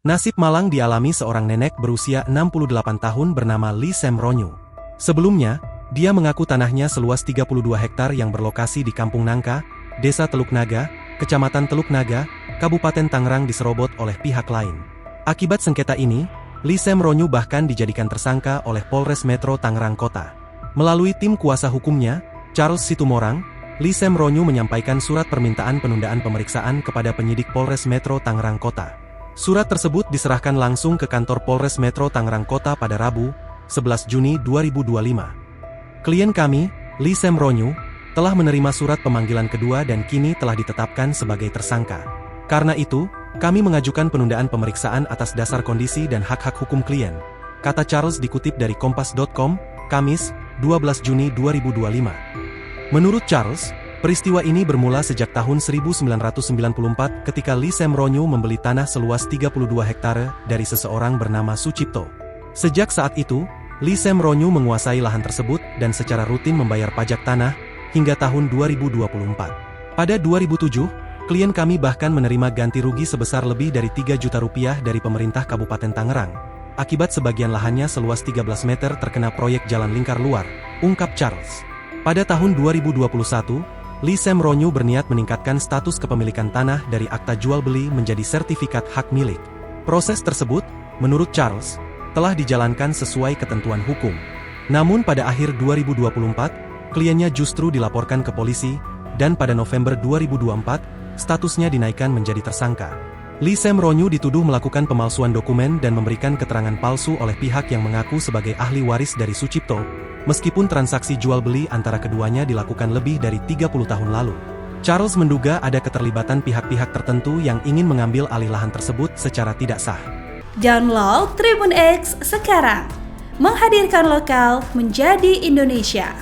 Nasib malang dialami seorang nenek berusia 68 tahun bernama Lee Sem-ronyu. Sebelumnya, dia mengaku tanahnya seluas 32 hektar yang berlokasi di Kampung Nangka, Desa Teluk Naga, Kecamatan Teluk Naga, Kabupaten Tangerang diserobot oleh pihak lain. Akibat sengketa ini, Lee Sem-ronyu bahkan dijadikan tersangka oleh Polres Metro Tangerang Kota. Melalui tim kuasa hukumnya, Charles Situmorang, Lee Sem-ronyu menyampaikan surat permintaan penundaan pemeriksaan kepada penyidik Polres Metro Tangerang Kota. Surat tersebut diserahkan langsung ke kantor Polres Metro Tangerang Kota pada Rabu, 11 Juni 2025. Klien kami, Lee Sem-ronyu, telah menerima surat pemanggilan kedua dan kini telah ditetapkan sebagai tersangka. Karena itu, kami mengajukan penundaan pemeriksaan atas dasar kondisi dan hak-hak hukum klien, kata Charles dikutip dari Kompas.com, Kamis, 12 Juni 2025. Menurut Charles, peristiwa ini bermula sejak tahun 1994 ketika Lee Sem-ronyu membeli tanah seluas 32 hektare dari seseorang bernama Sucipto. Sejak saat itu, Lee Sem-ronyu menguasai lahan tersebut dan secara rutin membayar pajak tanah hingga tahun 2024. Pada 2007, klien kami bahkan menerima ganti rugi sebesar lebih dari 3 juta rupiah dari pemerintah Kabupaten Tangerang, akibat sebagian lahannya seluas 13 meter terkena proyek jalan lingkar luar, ungkap Charles. Pada tahun 2021, Lee Sem-ronyu berniat meningkatkan status kepemilikan tanah dari akta jual beli menjadi sertifikat hak milik. Proses tersebut, menurut Charles, telah dijalankan sesuai ketentuan hukum. Namun pada akhir 2024, kliennya justru dilaporkan ke polisi, dan pada November 2024, statusnya dinaikkan menjadi tersangka. Lee Sem-ronyu dituduh melakukan pemalsuan dokumen dan memberikan keterangan palsu oleh pihak yang mengaku sebagai ahli waris dari Sucipto, meskipun transaksi jual beli antara keduanya dilakukan lebih dari 30 tahun lalu. Charles menduga ada keterlibatan pihak-pihak tertentu yang ingin mengambil alih lahan tersebut secara tidak sah. Download Tribun X sekarang, menghadirkan lokal menjadi Indonesia.